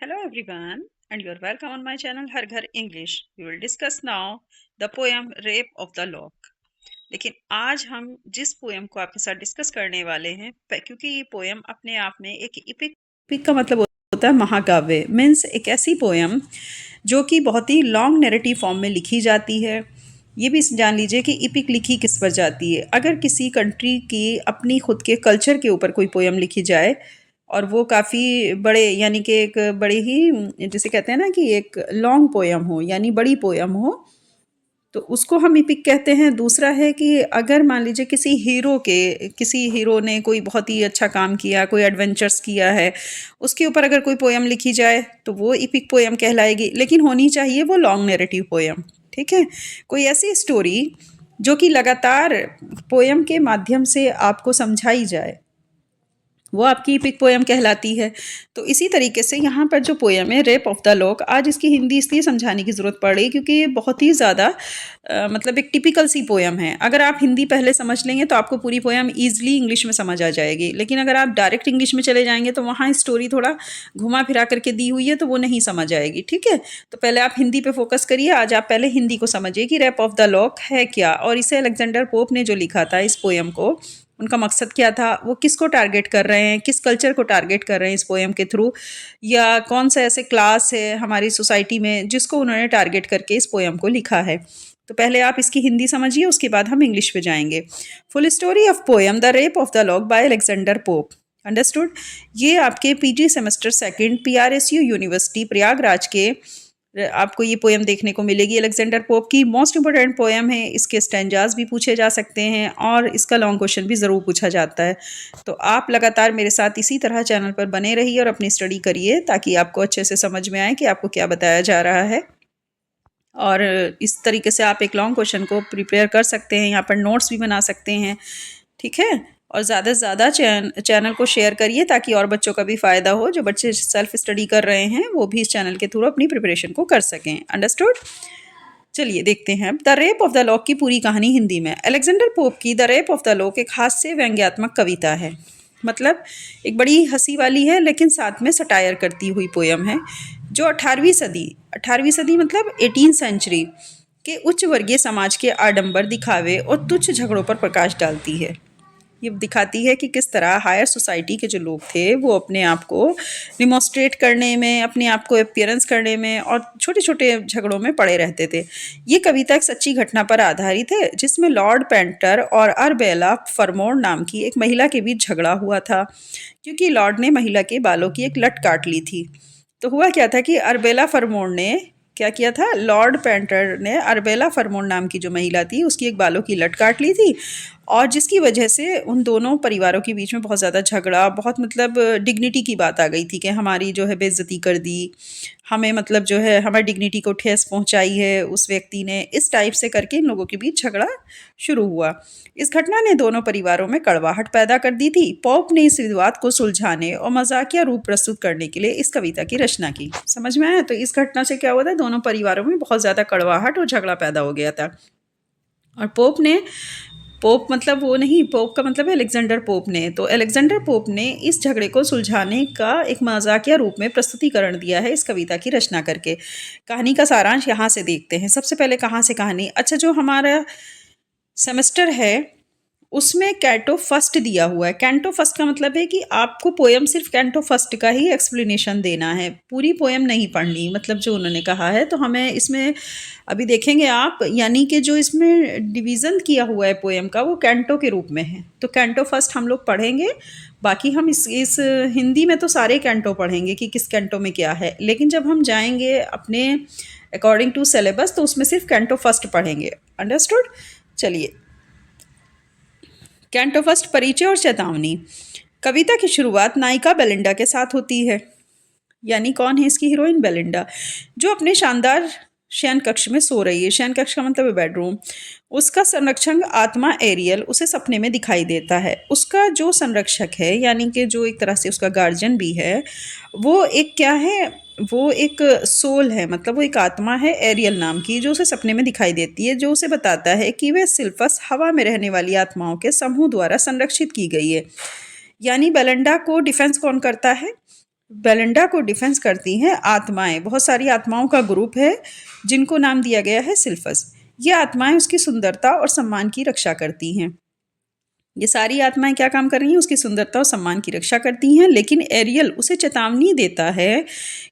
Hello everyone, and you're welcome on my channel हर घर English. We will discuss now the poem Rape of the Lock. लेकिन आज हम जिस poem को आपके साथ डिस्कस करने वाले हैं क्योंकि ये पोएम अपने आप में एक इपिक का मतलब होता है महाकाव्य मीन्स एक ऐसी पोएम जो कि बहुत ही लॉन्ग नैरेटिव फॉर्म में लिखी जाती है। ये भी जान लीजिए कि इपिक लिखी किस पर जाती है। अगर किसी कंट्री की अपनी खुद के कल्चर के ऊपर कोई पोएम लिखी जाए और वो काफ़ी बड़े यानी कि एक बड़े ही जिसे कहते हैं ना कि एक लॉन्ग पोएम हो यानी बड़ी पोएम हो तो उसको हम इपिक कहते हैं। दूसरा है कि अगर मान लीजिए किसी हीरो ने कोई बहुत ही अच्छा काम किया, कोई एडवेंचर्स किया है, उसके ऊपर अगर कोई पोएम लिखी जाए तो वो इपिक पोएम कहलाएगी। लेकिन होनी चाहिए वो लॉन्ग नैरेटिव पोएम, ठीक है। कोई ऐसी स्टोरी जो कि लगातार पोएम के माध्यम से आपको समझाई जाए, वो आपकी इपिक पोएम कहलाती है। तो इसी तरीके से यहाँ पर जो पोएम है रेप ऑफ द लॉक, आज इसकी हिंदी इसलिए समझाने की ज़रूरत पड़ रही क्योंकि ये बहुत ही ज़्यादा मतलब एक टिपिकल सी पोएम है। अगर आप हिंदी पहले समझ लेंगे तो आपको पूरी पोएम ईजिली इंग्लिश में समझ आ जाएगी, लेकिन अगर आप डायरेक्ट इंग्लिश में चले जाएंगे तो वहाँ स्टोरी थोड़ा घुमा फिरा करके दी हुई है तो वो नहीं समझ आएगी, ठीक है। तो पहले आप हिंदी पे फोकस करिए। आज आप पहले हिंदी को समझिए कि रेप ऑफ द लॉक है क्या, और इसे अलेक्जेंडर पोप ने जो लिखा था इस पोएम को, उनका मकसद क्या था, वो किसको टारगेट कर रहे हैं, किस कल्चर को टारगेट कर रहे हैं इस पोएम के थ्रू, या कौन सा ऐसे क्लास है हमारी सोसाइटी में जिसको उन्होंने टारगेट करके इस पोएम को लिखा है। तो पहले आप इसकी हिंदी समझिए, उसके बाद हम इंग्लिश पे जाएंगे। Full story of poem the rape of the lock by Alexander Pope. Understood. ये आपके PG semester second PRSU university Prayagraj के आपको ये पोएम देखने को मिलेगी। अलेक्जेंडर पोप की मोस्ट इंपॉर्टेंट पोएम है। इसके स्टैंजास भी पूछे जा सकते हैं और इसका लॉन्ग क्वेश्चन भी ज़रूर पूछा जाता है। तो आप लगातार मेरे साथ इसी तरह चैनल पर बने रहिए और अपनी स्टडी करिए ताकि आपको अच्छे से समझ में आए कि आपको क्या बताया जा रहा है। और इस तरीके से आप एक लॉन्ग क्वेश्चन को प्रिपेयर कर सकते हैं, यहाँ पर नोट्स भी बना सकते हैं, ठीक है। और ज़्यादा से ज़्यादा चैनल को शेयर करिए ताकि और बच्चों का भी फ़ायदा हो। जो बच्चे सेल्फ स्टडी कर रहे हैं वो भी इस चैनल के थ्रू अपनी प्रिपरेशन को कर सकें। अंडरस्टूड। चलिए देखते हैं the rape of the lock की पूरी कहानी हिंदी में। अलेक्जेंडर पोप की the rape of the lock एक हास्य व्यंग्यात्मक कविता है, मतलब एक बड़ी हंसी वाली है लेकिन साथ में सटायर करती हुई पोयम है, जो 18वीं सदी मतलब 18 सेंचुरी के उच्च वर्गीय समाज के आडंबर, दिखावे और तुच्छ झगड़ों पर प्रकाश डालती है। ये दिखाती है कि किस तरह हायर सोसाइटी के जो लोग थे वो अपने आप को डिमॉन्स्ट्रेट करने में, अपने आप को अपीयरेंस करने में और छोटे छोटे झगड़ों में पड़े रहते थे। ये कविता एक सच्ची घटना पर आधारित है जिसमें लॉर्ड पेंटर और अरबेला फरमोर नाम की एक महिला के बीच झगड़ा हुआ था, क्योंकि लॉर्ड ने महिला के बालों की एक लट काट ली थी। तो हुआ क्या था कि अरबेला फरमोर ने क्या किया था, लॉर्ड पेंटर ने अरबेला फरमोर नाम की जो महिला थी उसकी एक बालों की लट काट ली थी, और जिसकी वजह से उन दोनों परिवारों के बीच में बहुत ज़्यादा झगड़ा, बहुत मतलब डिग्निटी की बात आ गई थी कि हमारी जो है बेइज्जती कर दी, हमें मतलब जो है हमारी डिग्निटी को ठेस पहुंचाई है उस व्यक्ति ने, इस टाइप से करके इन लोगों के बीच झगड़ा शुरू हुआ। इस घटना ने दोनों परिवारों में कड़वाहट पैदा कर दी थी। पोप ने इस विवाद को सुलझाने और मजाकिया रूप प्रस्तुत करने के लिए इस कविता की रचना की। समझ में आया? तो इस घटना से क्या हुआ था, दोनों परिवारों में बहुत ज़्यादा कड़वाहट और झगड़ा पैदा हो गया था। और पोप मतलब वो नहीं, पोप का मतलब है अलेक्जेंडर पोप ने। तो अलेक्जेंडर पोप ने इस झगड़े को सुलझाने का एक मजाकिया रूप में प्रस्तुतिकरण दिया है इस कविता की रचना करके। कहानी का सारांश यहाँ से देखते हैं। सबसे पहले कहाँ से कहानी, अच्छा जो हमारा सेमेस्टर है उसमें कैंटो फर्स्ट दिया हुआ है। कैंटो फर्स्ट का मतलब है कि आपको पोएम सिर्फ कैंटो फर्स्ट का ही एक्सप्लेनेशन देना है, पूरी पोएम नहीं पढ़नी, मतलब जो उन्होंने कहा है। तो हमें इसमें अभी देखेंगे आप, यानी कि जो इसमें डिवीज़न किया हुआ है पोएम का वो कैंटो के रूप में है। तो कैंटो फर्स्ट हम लोग पढ़ेंगे, बाकी हम इस हिंदी में तो सारे कैंटो पढ़ेंगे कि किस कैंटो में क्या है, लेकिन जब हम जाएंगे अपने अकॉर्डिंग टू सिलेबस तो उसमें सिर्फ कैंटो फर्स्ट पढ़ेंगे। अंडरस्टूड। चलिए, कैंटो फर्स्ट, परिचय और चेतावनी। कविता की शुरुआत नायिका बेलिंडा के साथ होती है, यानी कौन है इसकी हीरोइन, बेलिंडा, जो अपने शानदार शयन कक्ष में सो रही है। शयन कक्ष का मतलब है बेडरूम। उसका संरक्षक आत्मा एरियल उसे सपने में दिखाई देता है। उसका जो संरक्षक है यानी कि जो एक तरह से उसका गार्जियन भी है, वो एक क्या है, वो एक सोल है, मतलब वो एक आत्मा है एरियल नाम की, जो उसे सपने में दिखाई देती है, जो उसे बताता है कि वह सिल्फस हवा में रहने वाली आत्माओं के समूह द्वारा संरक्षित की गई है। यानी बेलिंडा को डिफेंस कौन करता है, बेलिंडा को डिफेंस करती हैं आत्माएं, बहुत सारी आत्माओं का ग्रुप है जिनको नाम दिया गया है सिल्फस। ये आत्माएं उसकी सुंदरता और सम्मान की रक्षा करती हैं। ये सारी आत्माएं क्या काम कर रही हैं? उसकी सुंदरता और सम्मान की रक्षा करती हैं। लेकिन एरियल उसे चेतावनी देता है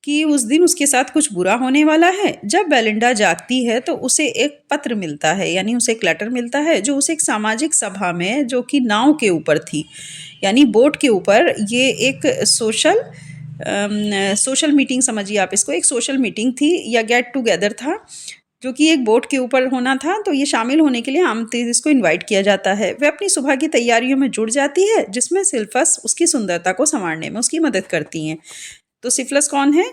कि उस दिन उसके साथ कुछ बुरा होने वाला है। जब बेलिंडा जागती है तो उसे एक पत्र मिलता है, यानी उसे एक लेटर मिलता है जो उसे एक सामाजिक सभा में, जो कि नाव के ऊपर थी, यानी बोट के ऊपर, ये एक सोशल मीटिंग समझिए आप इसको, एक सोशल मीटिंग थी या गेट टुगेदर था, जो कि एक बोट के ऊपर होना था। तो ये शामिल होने के लिए आमतेज इसको इनवाइट किया जाता है। वह अपनी सुबह की तैयारियों में जुड़ जाती है, जिसमें सिल्फस उसकी सुंदरता को संवारने में उसकी मदद करती हैं। तो सिल्फस कौन है?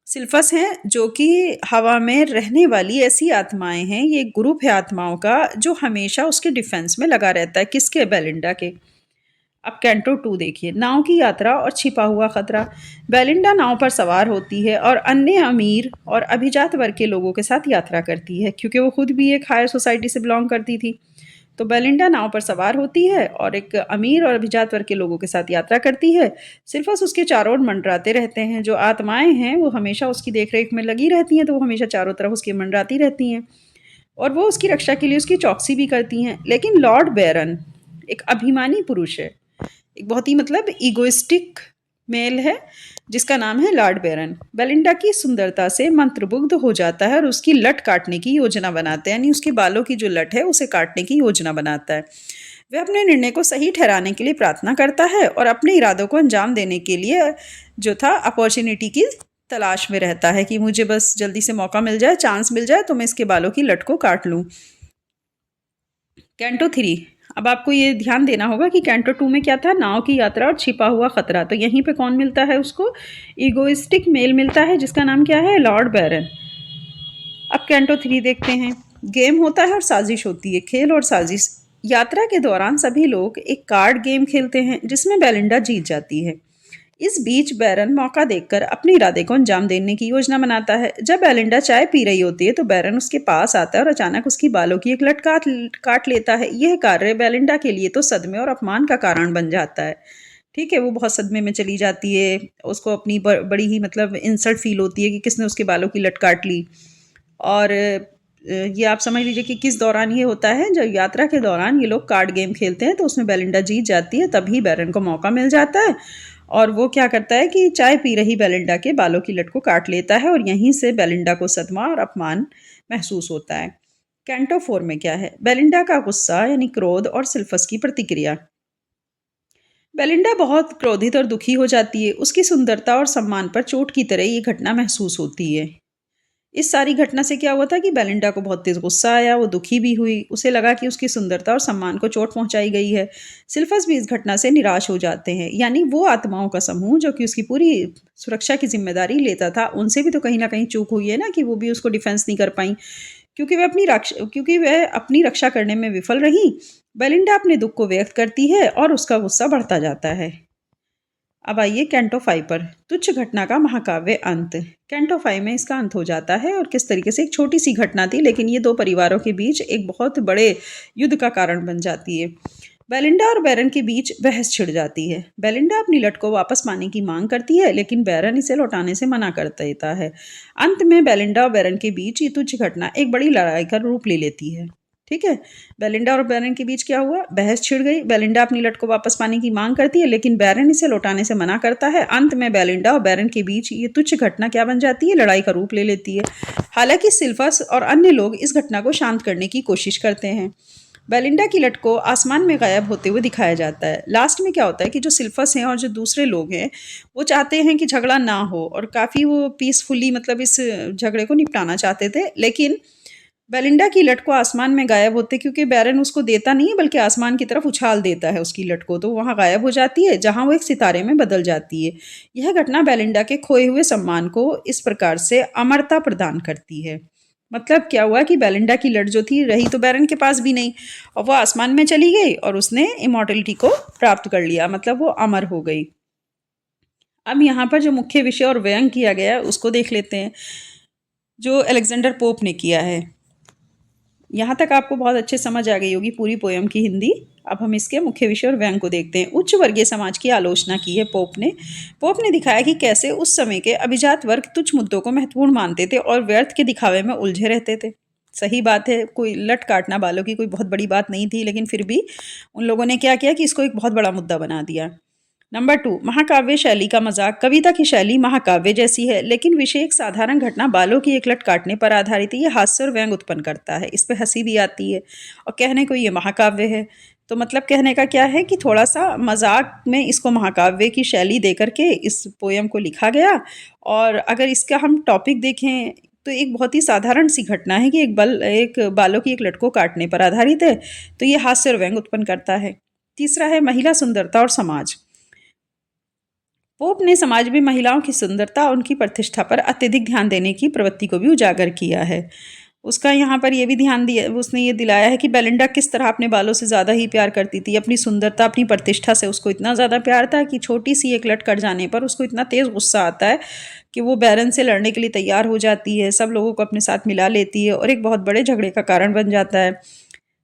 सिल्फस हैं जो कि हवा में रहने वाली ऐसी आत्माएं हैं। ये एक ग्रुप है आत्माओं का जो हमेशा उसके डिफेंस में लगा रहता है। किसके? बेलिंडा के। अब कैंटो 2 देखिए, नाव की यात्रा और छिपा हुआ खतरा। बेलिंडा नाव पर सवार होती है और अन्य अमीर और अभिजात वर्ग के लोगों के साथ यात्रा करती है, क्योंकि वो खुद भी एक हायर सोसाइटी से बिलोंग करती थी। तो बेलिंडा नाव पर सवार होती है और एक अमीर और अभिजात वर्ग के लोगों के साथ यात्रा करती है। सिल्फस उसके चारों ओर मंडराते रहते हैं। जो आत्माएं हैं वो हमेशा उसकी देखरेख में लगी रहती हैं, तो वो हमेशा चारों तरफ उसकी मंडराती रहती हैं और वो उसकी रक्षा के लिए उसकी चौकसी भी करती हैं। लेकिन लॉर्ड बैरन एक अभिमानी पुरुष है, एक बहुत ही मतलब ईगोइस्टिक मेल है, जिसका नाम है लॉर्ड बैरन। बेलिंडा की सुंदरता से मंत्रमुग्ध हो जाता है और उसकी लट काटने की योजना बनाता है, यानी उसके बालों की जो लट है उसे काटने की योजना बनाता है। वह अपने निर्णय को सही ठहराने के लिए प्रार्थना करता है और अपने इरादों को अंजाम देने के लिए जो था अपॉर्चुनिटी की तलाश में रहता है कि मुझे बस जल्दी से मौका मिल जाए, चांस मिल जाए तो मैं इसके बालों की लट को काट लूँ। कैंटो 3। अब आपको ये ध्यान देना होगा कि कैंटो 2 में क्या था? नाव की यात्रा और छिपा हुआ खतरा। तो यहीं पे कौन मिलता है उसको? ईगोइस्टिक मेल मिलता है, जिसका नाम क्या है? लॉर्ड बैरन। अब कैंटो 3 देखते हैं। गेम होता है और साजिश होती है, खेल और साजिश। यात्रा के दौरान सभी लोग एक कार्ड गेम खेलते हैं जिसमें बेलिंडा जीत जाती है। इस बीच बैरन मौका देखकर अपने इरादे को अंजाम देने की योजना बनाता है। जब बेलिंडा चाय पी रही होती है तो बैरन उसके पास आता है और अचानक उसकी बालों की एक लट काट लेता है। यह कार्य बेलिंडा के लिए तो सदमे और अपमान का कारण बन जाता है। ठीक है, वो बहुत सदमे में चली जाती है। उसको अपनी बड़ी ही मतलब इंसल्ट फील होती है कि किसने उसके बालों की लट काट ली। और ये आप समझ लीजिए कि किस दौरान ये होता है, जब यात्रा के दौरान ये लोग कार्ड गेम खेलते हैं तो उसमें बेलिंडा जीत जाती है। तभी बैरन को मौका मिल जाता है और वो क्या करता है कि चाय पी रही बेलिंडा के बालों की लट को काट लेता है और यहीं से बेलिंडा को सदमा और अपमान महसूस होता है। कैंटो 4 में क्या है? बेलिंडा का गुस्सा यानी क्रोध और सिल्फस की प्रतिक्रिया। बेलिंडा बहुत क्रोधित और दुखी हो जाती है। उसकी सुंदरता और सम्मान पर चोट की तरह ये घटना महसूस होती है। इस सारी घटना से क्या हुआ था कि बेलिंडा को बहुत तेज गुस्सा आया, वो दुखी भी हुई। उसे लगा कि उसकी सुंदरता और सम्मान को चोट पहुंचाई गई है। सिल्फस भी इस घटना से निराश हो जाते हैं, यानी वो आत्माओं का समूह जो कि उसकी पूरी सुरक्षा की जिम्मेदारी लेता था, उनसे भी तो कहीं ना कहीं चूक हुई है ना, कि वो भी उसको डिफेंस नहीं कर पाई, क्योंकि वह अपनी रक्षा करने में विफल रही। बेलिंडा अपने दुख को व्यक्त करती है और उसका गुस्सा बढ़ता जाता है। अब आइए कैंटो 5 पर। तुच्छ घटना का महाकाव्य अंत। कैंटो 5 में इसका अंत हो जाता है और किस तरीके से एक छोटी सी घटना थी, लेकिन ये दो परिवारों के बीच एक बहुत बड़े युद्ध का कारण बन जाती है। बेलिंडा और बैरन के बीच बहस छिड़ जाती है। बेलिंडा अपनी लट को वापस पाने की मांग करती है, लेकिन बैरन इसे लौटाने से मना कर देता है। अंत में बेलिंडा और बैरन के बीच ये तुच्छ घटना एक बड़ी लड़ाई का रूप ले लेती है। ठीक है, बेलिंडा और बैरन के बीच क्या हुआ? बहस छिड़ गई। बेलिंडा अपनी लट को वापस पाने की मांग करती है, लेकिन बैरन इसे लौटाने से मना करता है। अंत में बेलिंडा और बैरन के बीच ये तुच्छ घटना क्या बन जाती है? लड़ाई का रूप ले लेती है। हालांकि सिल्फस और अन्य लोग इस घटना को शांत करने की कोशिश करते हैं। बेलिंडा की लट को आसमान में गायब होते हुए दिखाया जाता है। लास्ट में क्या होता है कि जो सिल्फस हैं और जो दूसरे लोग हैं वो चाहते हैं कि झगड़ा ना हो और काफ़ी वो पीसफुली मतलब इस झगड़े को निपटाना चाहते थे, लेकिन बेलिंडा की लट को आसमान में गायब होते, क्योंकि बैरन उसको देता नहीं है बल्कि आसमान की तरफ उछाल देता है उसकी लट को, तो वहाँ गायब हो जाती है जहाँ वो एक सितारे में बदल जाती है। यह घटना बेलिंडा के खोए हुए सम्मान को इस प्रकार से अमरता प्रदान करती है। मतलब क्या हुआ कि बेलिंडा की लट जो थी रही तो बैरन के पास भी नहीं, और वो आसमान में चली गई और उसने इमॉर्टलिटी को प्राप्त कर लिया, मतलब वो अमर हो गई। अब यहाँ पर जो मुख्य विषय और व्यंग किया गया उसको देख लेते हैं, जो अलेक्जेंडर पोप ने किया है। यहाँ तक आपको बहुत अच्छे समझ आ गई होगी पूरी पोयम की हिंदी। अब हम इसके मुख्य विषय और व्यंग को देखते हैं। उच्च वर्गीय समाज की आलोचना की है पोप ने। पोप ने दिखाया कि कैसे उस समय के अभिजात वर्ग तुच्छ मुद्दों को महत्वपूर्ण मानते थे और व्यर्थ के दिखावे में उलझे रहते थे। सही बात है, कोई लट काटना बालों की कोई बहुत बड़ी बात नहीं थी, लेकिन फिर भी उन लोगों ने क्या किया कि इसको एक बहुत बड़ा मुद्दा बना दिया। नंबर 2, महाकाव्य शैली का मजाक। कविता की शैली महाकाव्य जैसी है, लेकिन विषय एक साधारण घटना बालों की एक लट काटने पर आधारित है। ये हास्य और व्यंग उत्पन्न करता है, इस पे हंसी भी आती है और कहने को ये महाकाव्य है। तो मतलब कहने का क्या है कि थोड़ा सा मजाक में इसको महाकाव्य की शैली दे करके इस पोयम को लिखा गया। और अगर इसका हम टॉपिक देखें तो एक बहुत ही साधारण सी घटना है कि एक बालों की एक लट को काटने पर आधारित है, तो ये हास्य और व्यंग उत्पन्न करता है। तीसरा है महिला सुंदरता और समाज। पोप ने समाज में महिलाओं की सुंदरता और उनकी प्रतिष्ठा पर अत्यधिक ध्यान देने की प्रवृत्ति को भी उजागर किया है। उसका यहाँ पर ये भी ध्यान दिया, उसने ये दिलाया है कि बेलिंडा किस तरह अपने बालों से ज़्यादा ही प्यार करती थी। अपनी सुंदरता, अपनी प्रतिष्ठा से उसको इतना ज़्यादा प्यार था कि छोटी सी एक लट कट जाने पर उसको इतना तेज़ गुस्सा आता है कि वो बैरन से लड़ने के लिए तैयार हो जाती है, सब लोगों को अपने साथ मिला लेती है और एक बहुत बड़े झगड़े का कारण बन जाता है।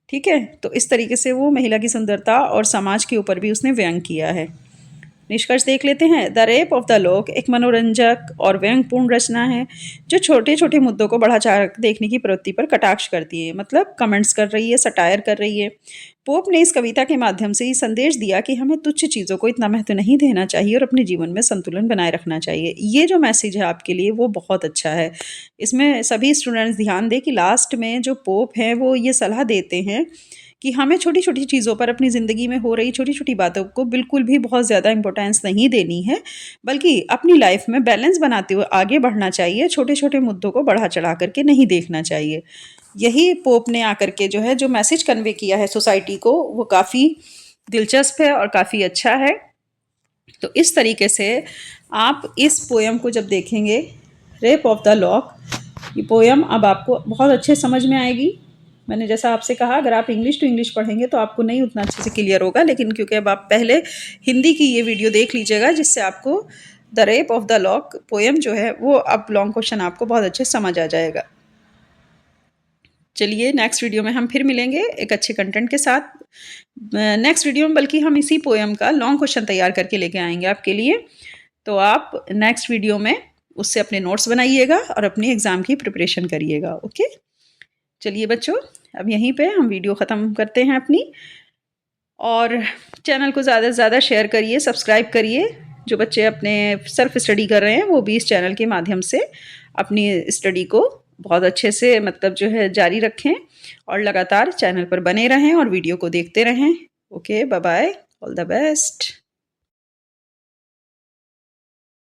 ठीक है, तो इस तरीके से वो महिला की सुंदरता और समाज के ऊपर भी उसने व्यंग किया है। निष्कर्ष देख लेते हैं। The rape of the lock एक मनोरंजक और व्यंगपूर्ण रचना है जो छोटे छोटे मुद्दों को बढ़ा चढ़ा देखने की प्रवृत्ति पर कटाक्ष करती है, मतलब कमेंट्स कर रही है, सटायर कर रही है। पोप ने इस कविता के माध्यम से ये संदेश दिया कि हमें तुच्छ चीज़ों को इतना महत्व नहीं देना चाहिए और अपने जीवन में संतुलन बनाए रखना चाहिए। ये जो मैसेज है आपके लिए वो बहुत अच्छा है। इसमें सभी स्टूडेंट्स ध्यान दें कि लास्ट में जो पोप हैं वो ये सलाह देते हैं कि हमें छोटी छोटी चीज़ों पर, अपनी ज़िंदगी में हो रही छोटी छोटी बातों को बिल्कुल भी बहुत ज़्यादा इंपॉर्टेंस नहीं देनी है, बल्कि अपनी लाइफ में बैलेंस बनाते हुए आगे बढ़ना चाहिए। छोटे छोटे मुद्दों को बढ़ा चढ़ा करके नहीं देखना चाहिए। यही पोप ने आकर के जो है जो मैसेज कन्वे किया है सोसाइटी को, वो काफ़ी दिलचस्प है और काफ़ी अच्छा है। तो इस तरीके से आप इस पोयम को जब देखेंगे, रेप ऑफ द लॉक, ये पोयम अब आपको बहुत अच्छे समझ में आएगी। मैंने जैसा आपसे कहा, अगर आप इंग्लिश टू इंग्लिश पढ़ेंगे तो आपको नहीं उतना अच्छे से क्लियर होगा, लेकिन क्योंकि अब आप पहले हिंदी की ये वीडियो देख लीजिएगा, जिससे आपको the rape of the lock poem जो है वो अब लॉन्ग क्वेश्चन आपको बहुत अच्छे समझ आ जाएगा। चलिए नेक्स्ट वीडियो में हम फिर मिलेंगे एक अच्छे कंटेंट के साथ। नेक्स्ट वीडियो में बल्कि हम इसी पोयम का लॉन्ग क्वेश्चन तैयार करके लेके आएंगे आपके लिए। तो आप नेक्स्ट वीडियो में उससे अपने नोट्स बनाइएगा और अपनी एग्ज़ाम की प्रिपरेशन करिएगा। ओके, चलिए बच्चों, अब यहीं पे हम वीडियो ख़त्म करते हैं अपनी, और चैनल को ज़्यादा से ज़्यादा शेयर करिए, सब्सक्राइब करिए। जो बच्चे अपने सेल्फ स्टडी कर रहे हैं वो भी इस चैनल के माध्यम से अपनी स्टडी को बहुत अच्छे से मतलब जो है जारी रखें और लगातार चैनल पर बने रहें और वीडियो को देखते रहें। Okay, bye bye, all the best.